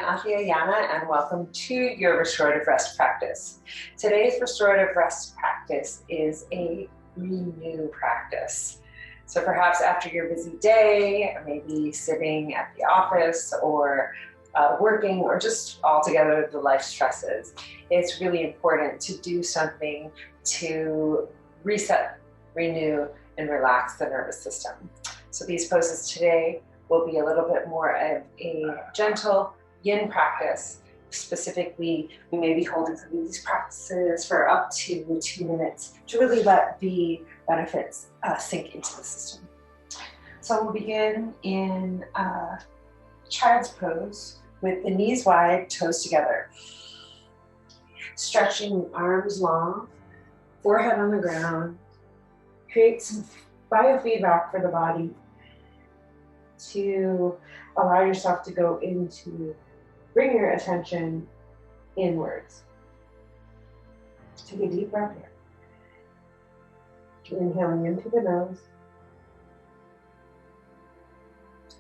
Pratyahara and welcome to your restorative rest practice. Today's restorative rest practice is a renew practice. So perhaps after your busy day, or maybe sitting at the office or working, or just altogether the life stresses, it's really important to do something to reset, renew, and relax the nervous system. So these poses today will be a little bit more of a gentle yin practice. Specifically, we may be holding some of these practices for up to 2 minutes to really let the benefits sink into the system. So we'll begin in child's pose with the knees wide, toes together. Stretching arms long, forehead on the ground. Create some biofeedback for the body to allow yourself to go into, bring your attention inwards. Take a deep breath here. Inhaling in through the nose.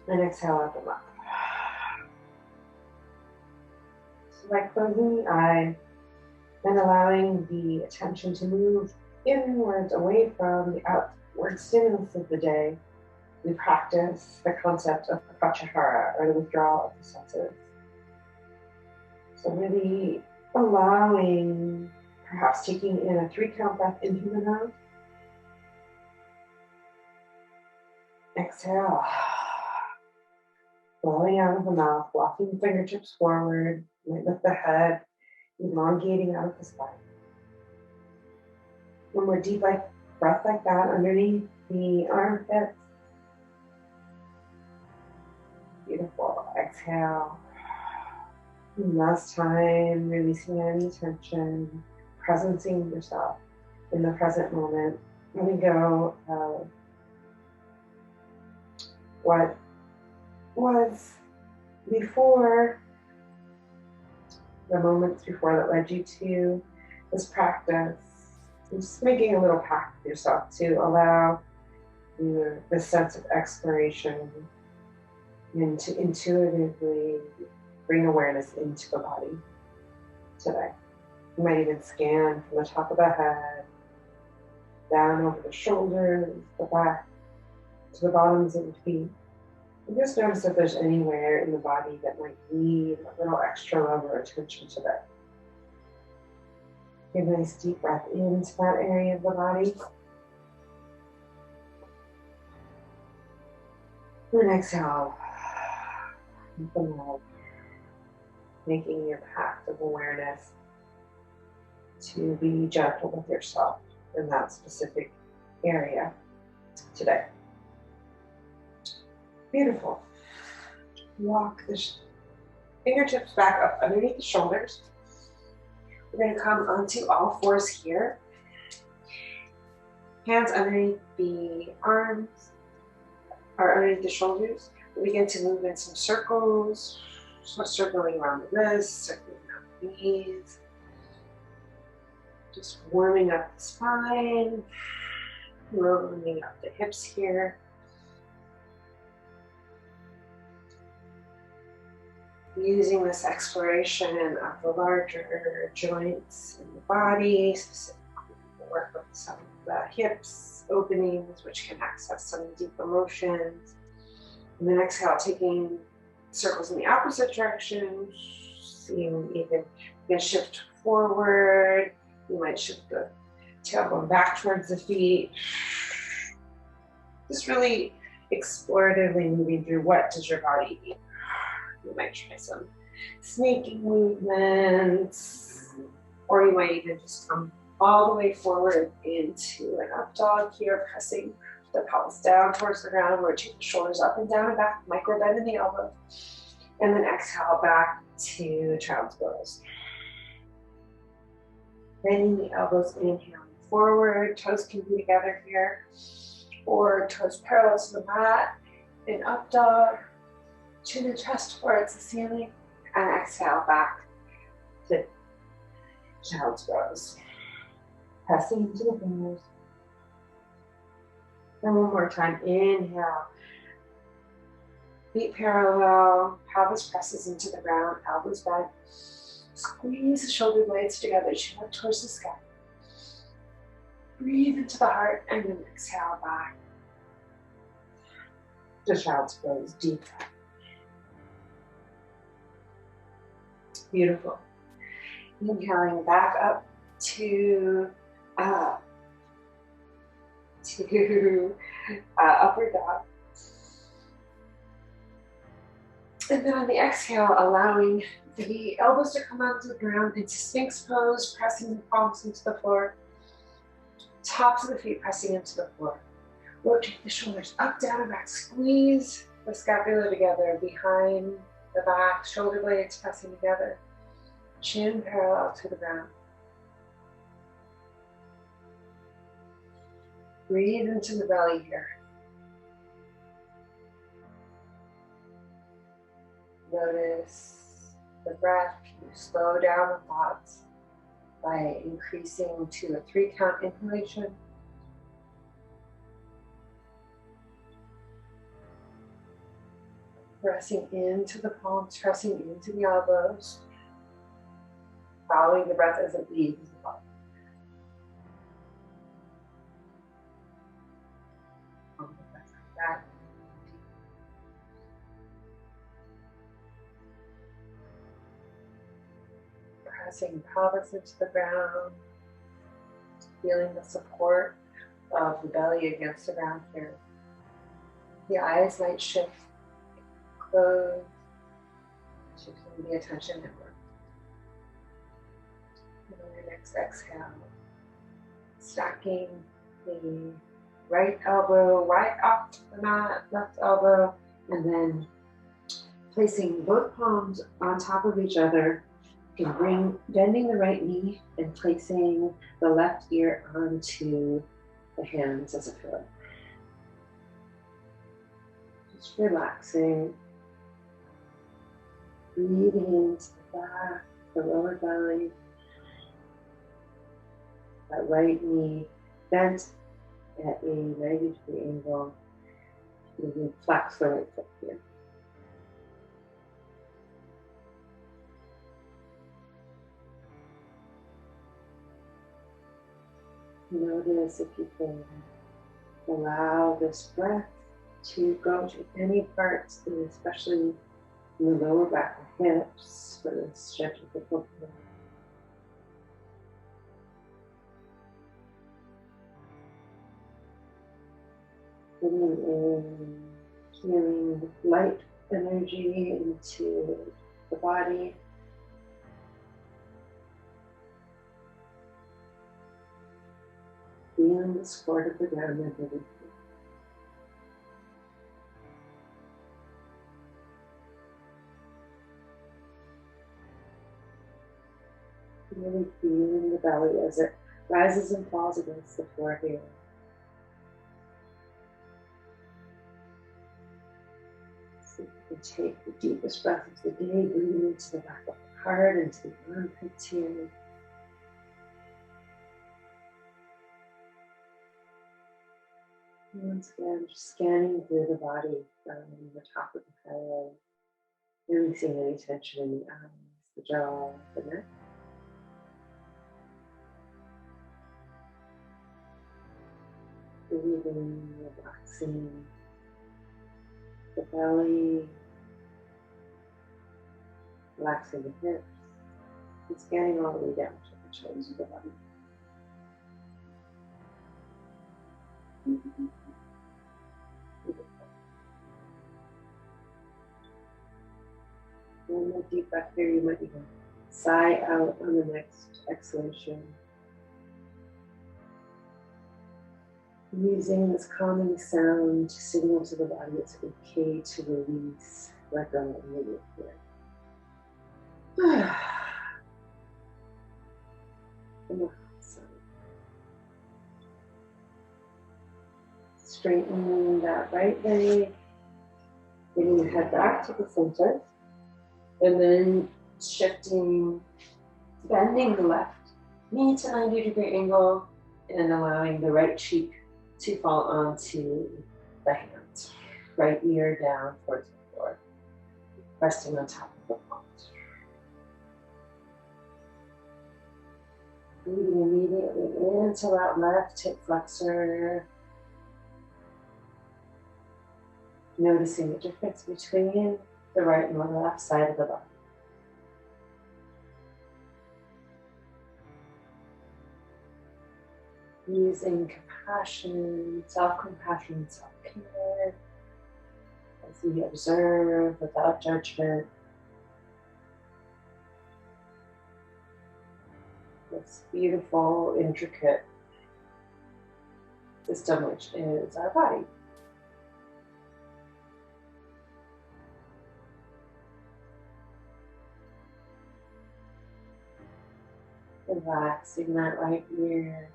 And exhale out the mouth. So by closing the eye and allowing the attention to move inwards away from the outward stimulus of the day, we practice the concept of Pratyahara, or the withdrawal of the senses. So really allowing, perhaps taking in a 3-count breath into the nose. Exhale. Blowing out of the mouth, walking the fingertips forward, might lift the head, elongating out of the spine. One more deep breath like that underneath the armpits. Beautiful. Exhale. And last time, releasing any tension, presencing yourself in the present moment. Letting go of what was before, the moments before that led you to this practice. And just making a little pact with yourself to allow this sense of exploration and to intuitively bring awareness into the body today. You might even scan from the top of the head, down over the shoulders, the back, to the bottoms of the feet. And just notice if there's anywhere in the body that might need a little extra love or attention today. Take a nice deep breath into that area of the body. And exhale. Open up, making your pact of awareness to be gentle with yourself in that specific area today. Beautiful. Walk the fingertips back up underneath the shoulders. We're going to come onto all fours here. Hands underneath the arms, or underneath the shoulders. We begin to move in some circles, circling around the wrists, circling around the knees. Just warming up the spine, rolling up the hips here. Using this exploration of the larger joints in the body, specifically work with some of the hips openings, which can access some deep emotions. And then exhale, taking circles in the opposite direction. Seeing even you can shift forward. You might shift the tailbone back towards the feet. Just really exploratively moving through what does your body need. You might try some snaking movements, or you might even just come all the way forward into an up dog here, pressing the pelvis down towards the ground, rotate the shoulders up and down and back, micro bend in the elbow, and then exhale back to child's pose. Bending the elbows, inhaling forward, toes can be together here, or toes parallel to the mat, in up dog, chin and chest towards the ceiling, and exhale back to child's pose. Pressing into the fingers. And one more time, inhale. Feet parallel, pelvis presses into the ground, elbows bent. Squeeze the shoulder blades together, chin up towards the sky. Breathe into the heart and then exhale back. The child's pose, deep breath. Beautiful. Inhaling back up to upward dog. And then on the exhale, allowing the elbows to come onto the ground into Sphinx pose, pressing the palms into the floor. Tops of the feet pressing into the floor. Rotate the shoulders up, down, and back. Squeeze the scapula together behind the back. Shoulder blades pressing together. Chin parallel to the ground. Breathe into the belly here. Notice the breath. You slow down the thoughts by increasing to a 3-count inhalation. Pressing into the palms, pressing into the elbows. Following the breath as it leaves the body. Back. Pressing pelvis into the ground, feeling the support of the belly against the ground here. The eyes might shift, close, shifting the attention inward. And on your next exhale, stacking the right elbow right off the mat, left elbow, and then placing both palms on top of each other. You can bending the right knee and placing the left ear onto the hands as a pillow. Just relaxing. Breathing into the back, the lower belly. That right knee bent at a 90-degree angle. You can flex the right foot here. Notice if you can allow this breath to go to any parts, especially in the lower back and hips for this stretch of the foot. Bringing in healing light energy into the body. Feeling the support of the ground underneath you. Really feeling the belly as it rises and falls against the floor here. So you can take the deepest breath of the day, breathing into the back of the heart, into the armpits here. Once again, just scanning through the body from the top of the head, releasing any tension in the eyes, the jaw, the neck. Breathing, relaxing the belly, relaxing the hips, and scanning all the way down to the shoulders of the body. One more deep breath here. You might even sigh out on the next exhalation. Using this calming sound to signal to the body it's okay to release, let go, and release here. Straightening that right leg, bringing the head back to the center, and then shifting, bending the left knee to 90-degree angle, and allowing the right cheek to fall onto the hands. Right ear down towards the floor. resting on top of the palms. Breathing immediately into that left hip flexor. Noticing the difference between the right and the left side of the body. Using compassion, self-compassion, self-care as we observe without judgment this beautiful, intricate system which is our body. Relaxing that right ear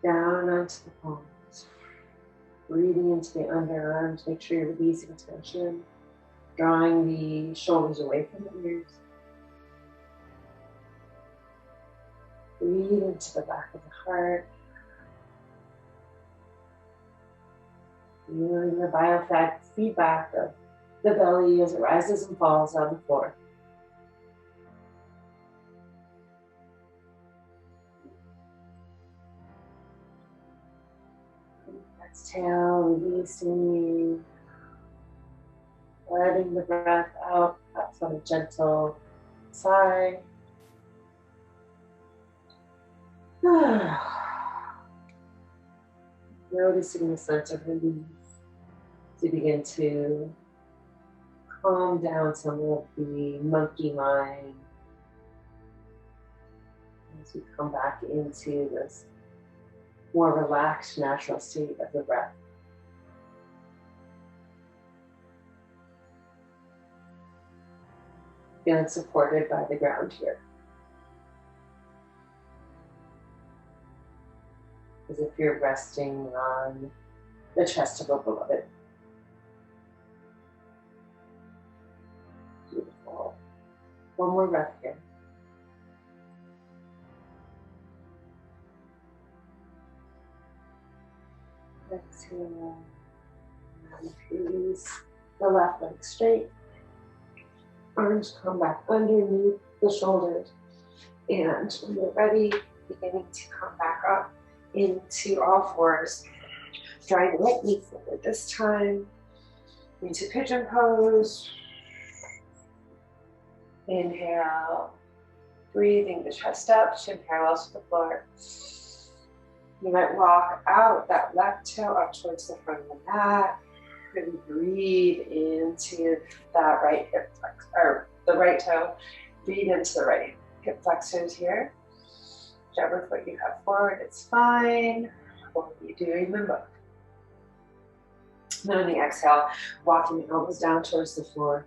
down onto the palms. Breathing into the underarms. Make sure you're releasing tension. Drawing the shoulders away from the ears. Breathe into the back of the heart. Feeling the biofeedback of the belly as it rises and falls on the floor. Exhale, releasing, letting the breath out, perhaps on a gentle sigh. Noticing the sense of relief to begin to calm down some of the monkey mind as we come back into this more relaxed, natural state of the breath. Feeling supported by the ground here. As if you're resting on the chest of a beloved. Beautiful. One more breath here. Exhale. And release the left leg straight. Arms come back underneath the shoulders. And when you're ready, beginning to come back up into all fours. Drawing the right knee forward this time. Into pigeon pose. Inhale. Breathing the chest up, shin parallels with the floor. You might walk out that left toe up towards the front of the mat. Really breathe into that right hip flex, or the right toe. Breathe into the right hip flexors here. Whichever foot you have forward, it's fine. We'll be doing them both. Then on the exhale, walking the elbows down towards the floor.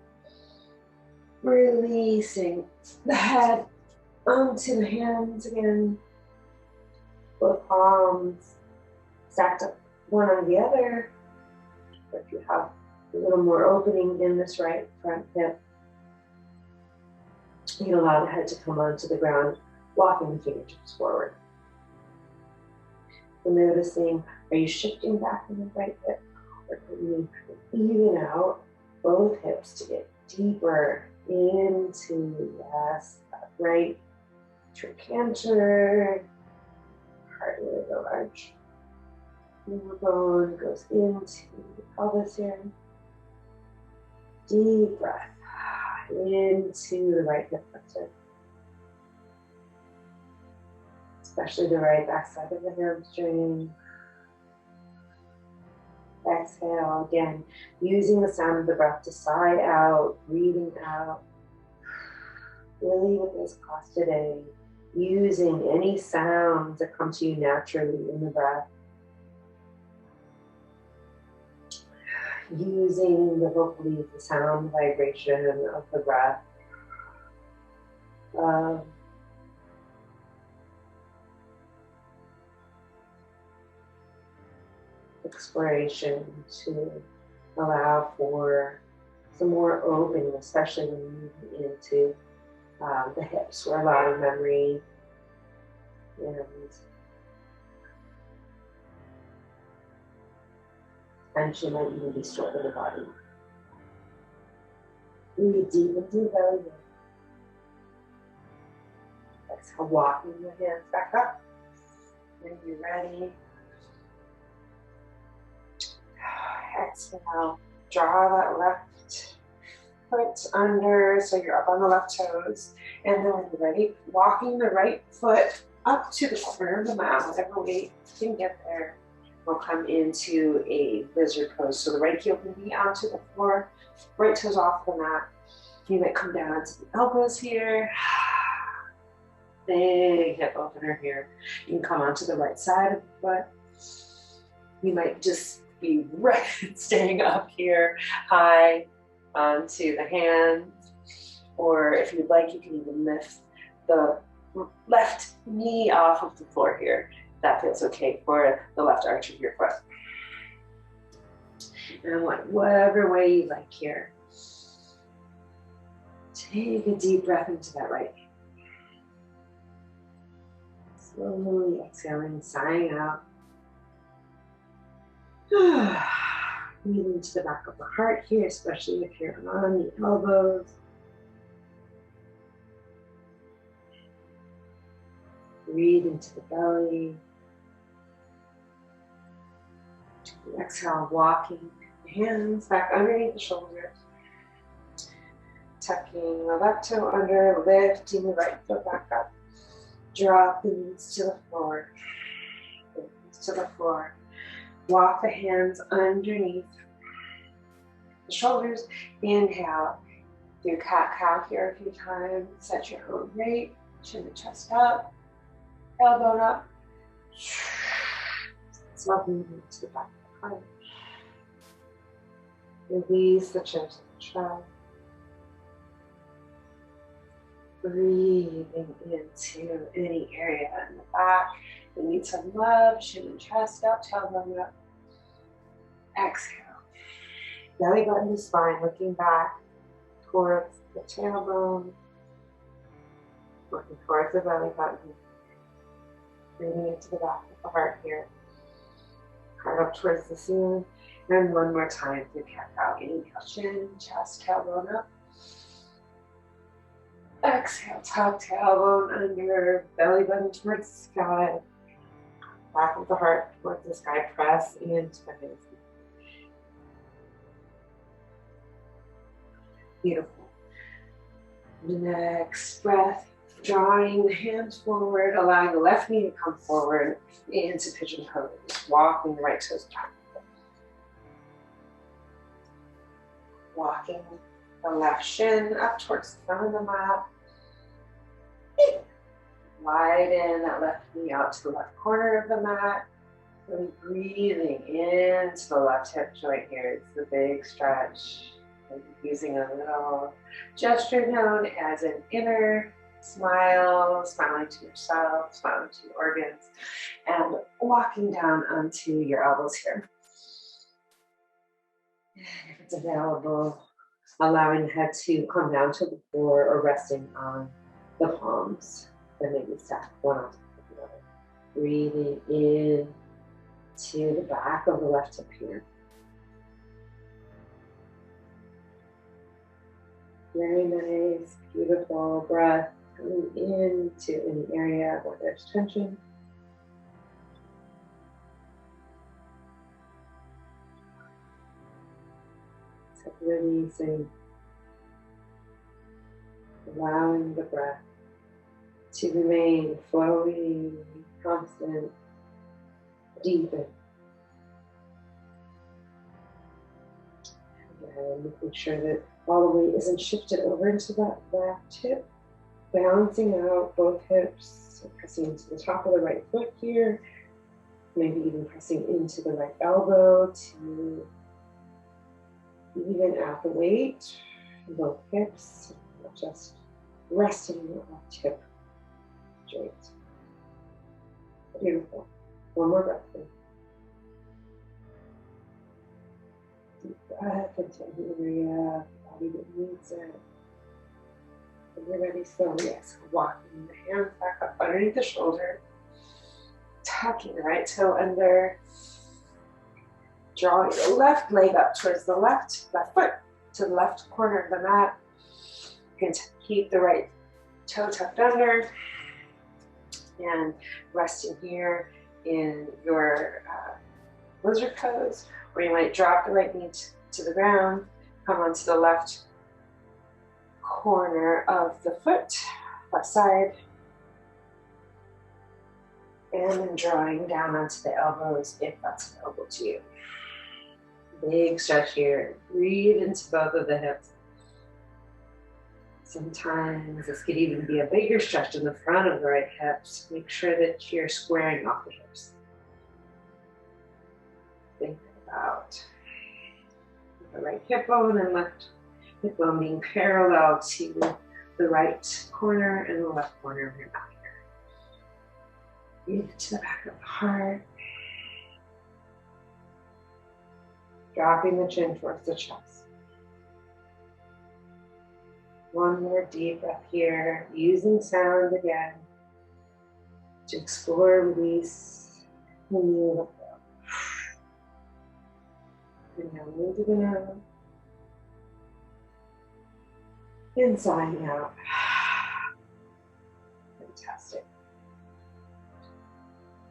Releasing the head onto the hands again. Both palms stacked up one on the other. If you have a little more opening in this right front hip, you can allow the head to come onto the ground, walking the fingertips forward. And noticing, are you shifting back in the right hip? Or can you even out both hips to get deeper into, yes, that right trochanter. Heart really large. Femur bone goes into the pelvis here. Deep breath into the right hip flexor. Especially the right backside of the hamstring. Exhale again, using the sound of the breath to sigh out, breathing out. Really with this class today, using any sounds that come to you naturally in the breath. Using the vocally, the sound vibration of the breath. Exploration to allow for some more opening, especially when you move into the hips, where a lot of memory and tension might even be stored in the body. Breathe deep into the belly. Exhale, walking the hands back up. When you're ready, exhale, draw that left foot under so you're up on the left toes. And then when you're ready, walking the right foot up to the corner of the mat, whatever weight you can get there. We'll come into a lizard pose. So the right heel can be onto the floor, right toes off the mat. You might come down to the elbows here. Big hip opener here. You can come onto the right side of the foot. You might just be right staying up here, high onto the hands. Or if you'd like, you can even lift the left knee off of the floor here. That feels okay for the left arch of your foot. And whatever way you like here. Take a deep breath into that right knee. Slowly exhaling, sighing out. Breathe into the back of the heart here, especially if you're on the elbows. Breathe into the belly. Exhale, walking the hands back underneath the shoulders. Tucking the left toe under, lifting the right foot back up. Drop the knees to the floor. The knees to the floor. Walk the hands underneath the shoulders. Inhale. Do cat-cow here a few times. Set your own rate. Chin and chest up. Tailbone up. Slow movement to the back of the heart. Release the chin to the chest. Breathing into any area in the back. You need some love. Chin and chest up. Tailbone up. Exhale. Belly button to spine. Looking back towards the tailbone. Looking towards the belly button. Breathing into the back of the heart here. Heart up towards the ceiling. And one more time through cat-cow. Inhale, chin, chest, tailbone up. Exhale, top tailbone under, belly button towards the sky. Back of the heart towards the sky. Press into the hands. Beautiful. Next breath. Drawing the hands forward, allowing the left knee to come forward into pigeon pose. Walking the right toes back. Walking the left shin up towards the front of the mat. Widen that left knee out to the left corner of the mat. Really breathing into the left hip joint here. It's the big stretch. And using a little gesture known as an inner smile, smiling to yourself, smiling to your organs, and walking down onto your elbows here. And if it's available, allowing the head to come down to the floor or resting on the palms, and maybe stack one on top of the other. Breathing in to the back of the left hip here. Very nice, beautiful breath. Coming into any area where there's tension. So releasing, allowing the breath to remain flowing, constant, deepen. And making sure that all the weight isn't shifted over into that left hip. Balancing out both hips, so pressing into the top of the right foot here, maybe even pressing into the right elbow to even out the weight in both hips, not just resting in the left hip joint. Beautiful. One more breath in. Deep breath into any area of the body that needs it. When you're ready, slowly exhale, walking the hands back up underneath the shoulder, tucking the right toe under, drawing the left leg up towards the left foot to the left corner of the mat, You can keep the right toe tucked under and resting here in your lizard pose, where you might drop the right knee to the ground, come onto the left corner of the foot, left side, and then drawing down onto the elbows if that's available to you. Big stretch here. Breathe into both of the hips. Sometimes this could even be a bigger stretch in the front of the right hips. Make sure that you're squaring off the hips. Think about the right hip bone and left hip bone being parallel to the right corner and the left corner of your back here. Breathe to the back of the heart. Dropping the chin towards the chest. One more deep breath here, using sound again to explore, release, and move up. Inhale, move to the nose. Inside and out. Fantastic.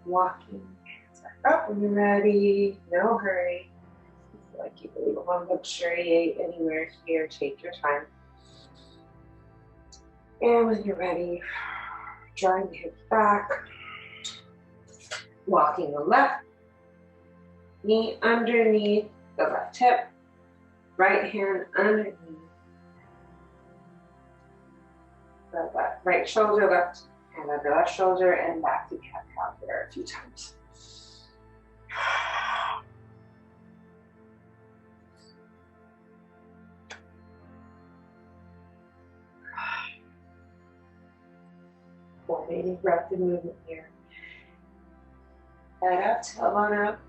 Walking hands back up when you're ready. No hurry. If you feel like you really want to luxuriate anywhere here, take your time. And when you're ready, drawing the hips back, walking the left knee underneath the left hip, right hand underneath the right shoulder, left hand under left shoulder, and back to cat-cow there a few times. Coordinating breath and movement here. Head up, tailbone up.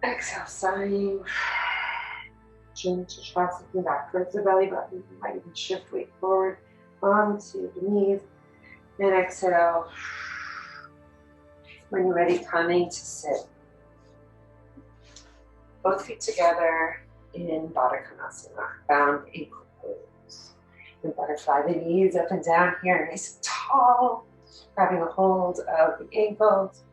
Exhale, sighing. Chin to chest, looking back towards the belly button. You might even shift weight forward onto the knees. And exhale. When you're ready, coming to sit. Both feet together in Baddha Konasana, bound ankle pose. And butterfly the knees up and down here, nice and tall. Grabbing a hold of the ankles.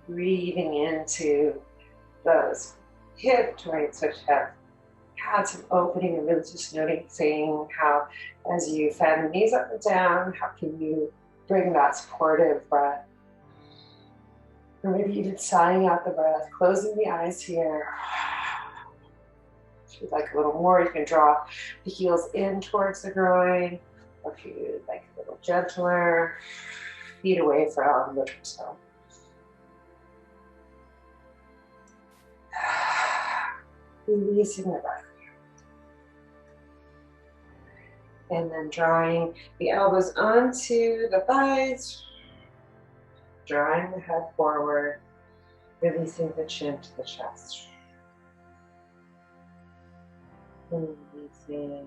Breathing into those hip joints which have had some opening, and really just noticing how, as you fan the knees up and down, how can you bring that supportive breath? Or maybe even sighing out the breath, closing the eyes here. If you'd like a little more, you can draw the heels in towards the groin, or if you'd like a little gentler, feet away from the torso. Releasing the breath. And then drawing the elbows onto the thighs, drawing the head forward, releasing the chin to the chest. Releasing.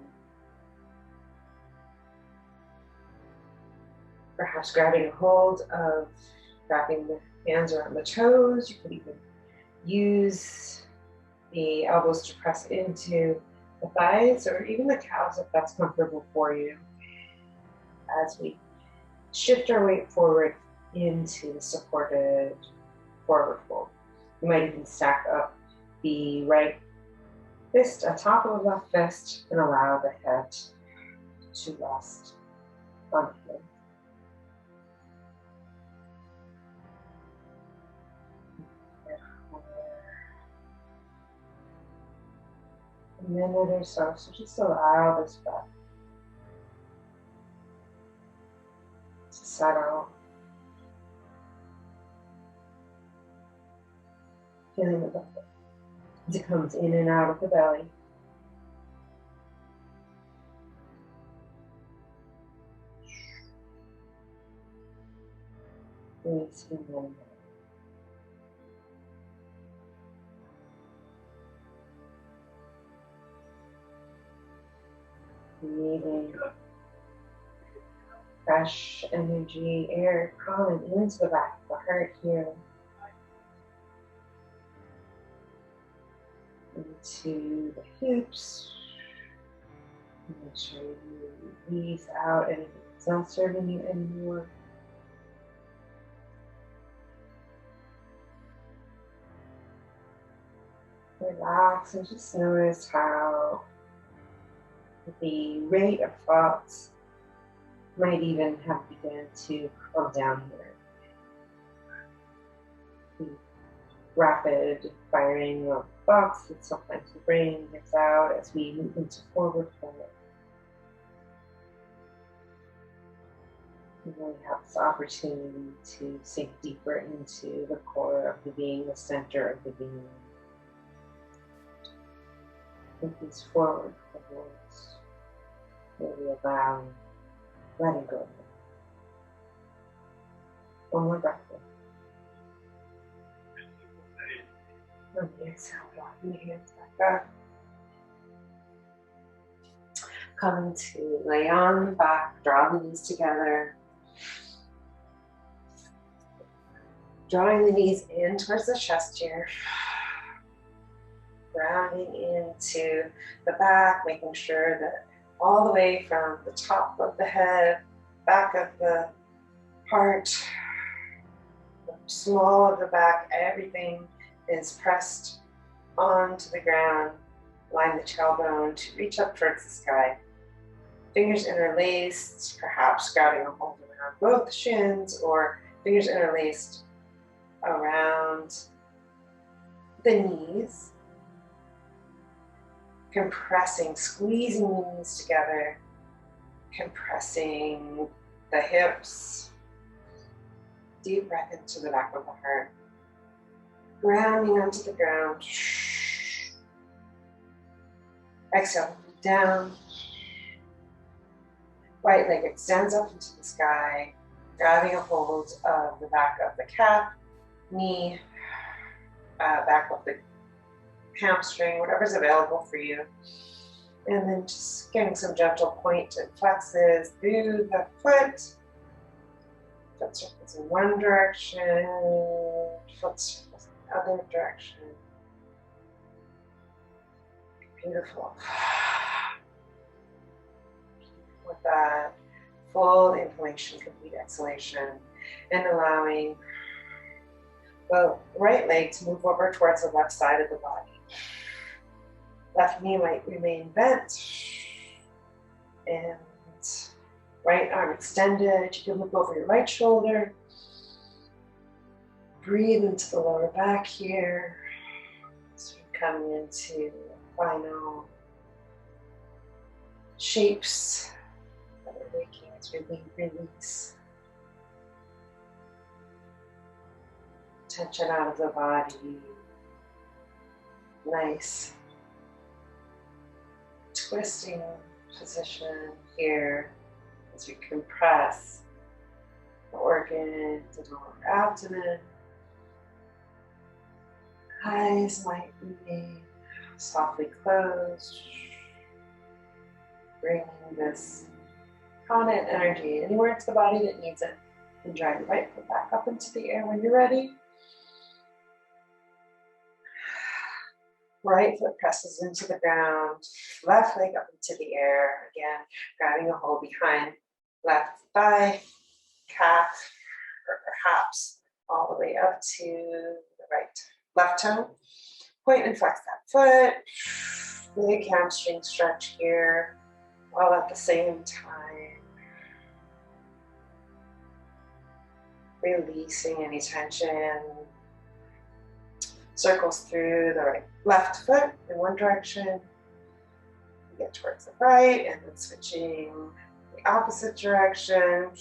Perhaps grabbing a hold of, wrapping the hands around the toes. You could even use the elbows to press into the thighs or even the calves if that's comfortable for you. As we shift our weight forward into the supported forward fold. You might even stack up the right fist on top of the left fist and allow the head to rest on the head. A minute or so just allow this breath to settle. Feeling the breath as it comes in and out of the belly. Releasing them. Breathing fresh energy, air calling into the back of the heart here. into the hips. Make sure you release out anything that's not serving you anymore. Relax and just notice how the rate of thoughts might even have begun to calm down here. The rapid firing of thoughts that sometimes the brain gets out as we move into forward flow. We really have this opportunity to sink deeper into the core of the being, the center of the being. With these forward flows, really allowing, letting go. One more breath in. On the exhale, walking the hands back up. Coming to lay on the back, draw the knees together. Drawing the knees in towards the chest here. Grounding into the back, making sure that all the way from the top of the head, back of the heart, the small of the back, everything is pressed onto the ground. Line the tailbone to reach up towards the sky. Fingers interlaced, perhaps grabbing a hold around both shins, or fingers interlaced around the knees. Compressing, squeezing the knees together, compressing the hips. Deep breath into the back of the heart. Grounding onto the ground. Exhale, down. Right leg extends up into the sky, grabbing a hold of the back of the calf, knee, back of the hamstring, whatever's available for you. And then just getting some gentle point and flexes through the foot. Foot circles in one direction, foot circles in the other direction. Beautiful. With that full inhalation, complete exhalation, and allowing the right leg to move over towards the left side of the body. Left knee might remain bent, and right arm extended. You can look over your right shoulder. Breathe into the lower back here. So we're coming into final shapes that are making as we release tension out of the body. Nice twisting position here as we compress the organs and lower abdomen. Eyes might remain softly closed, bringing this confident energy anywhere to the body that needs it. And drag the right foot back up into the air when you're ready. Right foot presses into the ground, left leg up into the air. Again, grabbing a hold behind left thigh, calf, or perhaps all the way up to the right left toe. Point and flex that foot. Big hamstring stretch here, all at the same time. Releasing any tension. Circles through the left foot in one direction. Get towards the right, and then switching the opposite direction.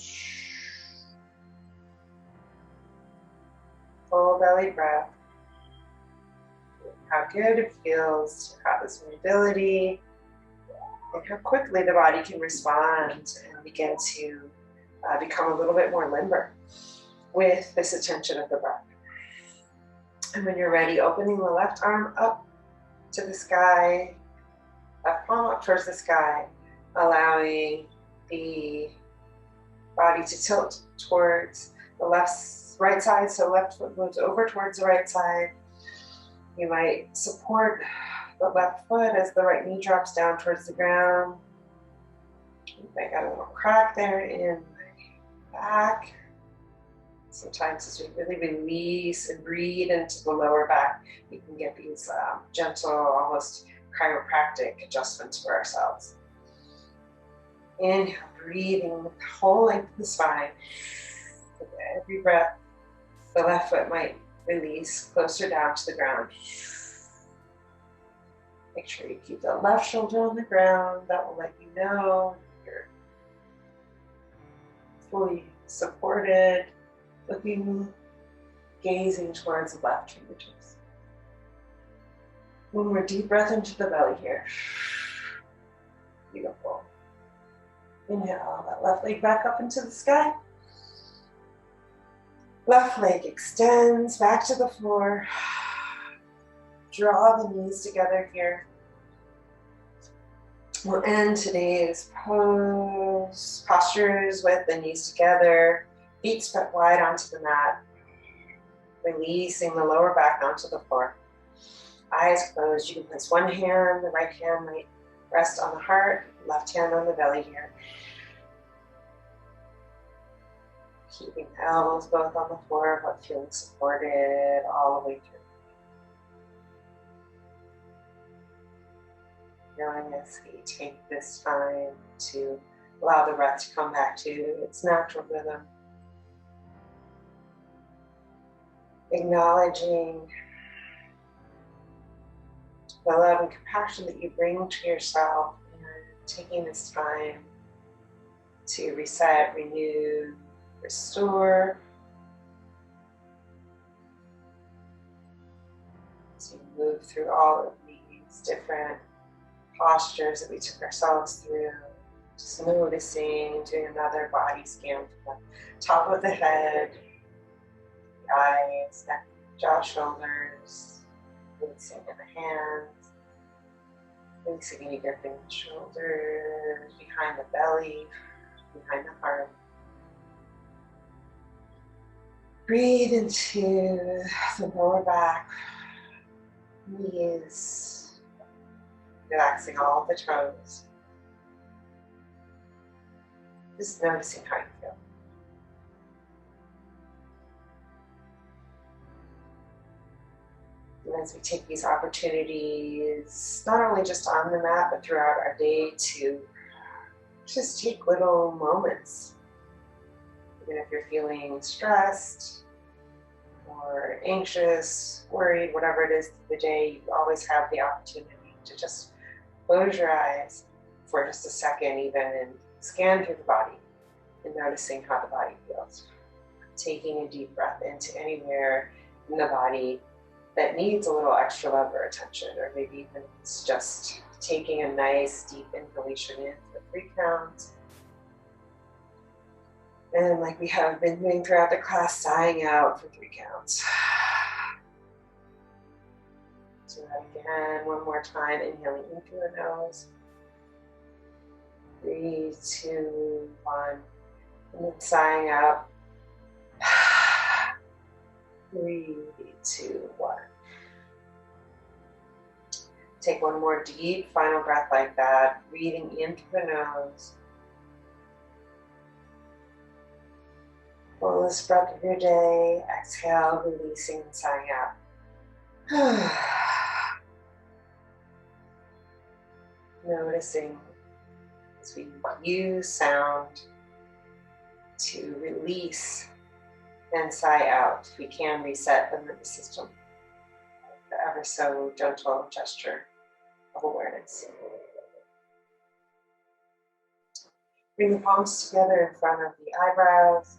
Full belly breath. How good it feels to have this mobility, and how quickly the body can respond and begin to become a little bit more limber with this attention of the breath. And when you're ready, opening the left arm up to the sky, left palm up towards the sky, allowing the body to tilt towards the right side, so left foot moves over towards the right side. You might support the left foot as the right knee drops down towards the ground. I got a little crack there in my back. Sometimes as we really release and breathe into the lower back, we can get these gentle, almost chiropractic adjustments for ourselves. Inhale, breathing the whole length of the spine. With every breath, the left foot might release closer down to the ground. Make sure you keep the left shoulder on the ground. That will let you know you're fully supported, gazing towards the left fingertips. One more deep breath into the belly here. Beautiful. Inhale, that left leg back up into the sky. Left leg extends back to the floor. Draw the knees together here. We'll end today's postures with the knees together, feet spread wide onto the mat, releasing the lower back onto the floor. Eyes closed. You can place one hand, the right hand might rest on the heart, left hand on the belly here. Keeping the elbows both on the floor, but feeling supported all the way through. Feeling as we take this time to allow the breath to come back to its natural rhythm. Acknowledging the love and compassion that you bring to yourself and taking this time to reset, renew, restore. As you move through all of these different postures that we took ourselves through, just noticing, doing another body scan from the top of the head, the eyes, neck, jaw, shoulders, releasing in the hands, releasing any gripping the shoulders, behind the belly, behind the heart. Breathe into the lower back, knees, relaxing all the toes. Just noticing how you feel. And as we take these opportunities, not only just on the mat, but throughout our day, to just take little moments. Even if you're feeling stressed or anxious, worried, whatever it is the day, you always have the opportunity to just close your eyes for just a second even and scan through the body and noticing how the body feels. Taking a deep breath into anywhere in the body that needs a little extra love or attention, or maybe even it's just taking a nice deep inhalation in for 3 counts. And like we have been doing throughout the class, sighing out for 3 counts. So again, one more time, inhaling in through the nose. 3, 2, 1. And then sighing out. 3, 2, 1. Take one more deep final breath like that, breathing in through the nose. Fullest breath of your day. Exhale, releasing and sighing out. Noticing as we use sound to release and sigh out, we can reset the nervous system. The ever so gentle gesture of awareness. Bring the palms together in front of the eyebrows.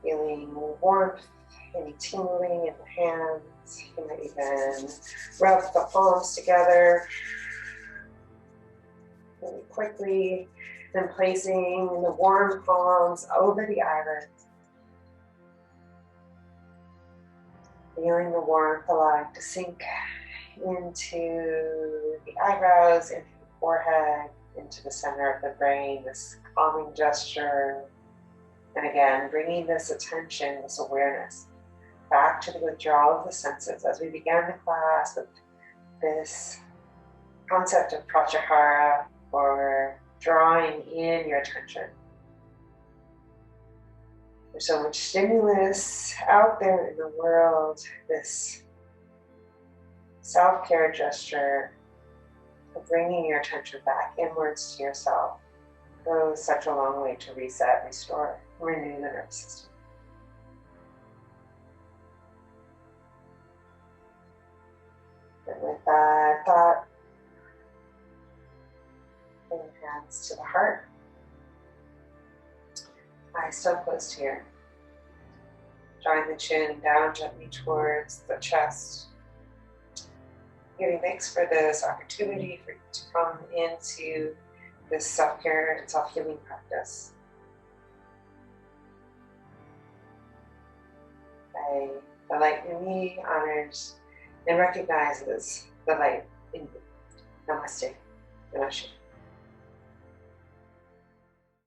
Feeling warmth, any tingling in the hands. You might even rub the palms together really quickly, then placing the warm palms over the eyelids. Feeling the warmth, allowing to sink into the eyebrows, into the forehead, into the center of the brain, this calming gesture. And again, bringing this attention, this awareness back to the withdrawal of the senses as we began the class with this concept of pratyahara, or drawing in your attention. There's so much stimulus out there in the world. This self-care gesture of bringing your attention back inwards to yourself goes such a long way to reset, restore, renew the nervous system. And with that thought, bring hands to the heart. Eyes still closed here. Drawing the chin down gently towards the chest. Giving thanks for this opportunity for you to come into this self-care and self-healing practice. The light in me honors and recognizes the light in you. Namaste. Namaste.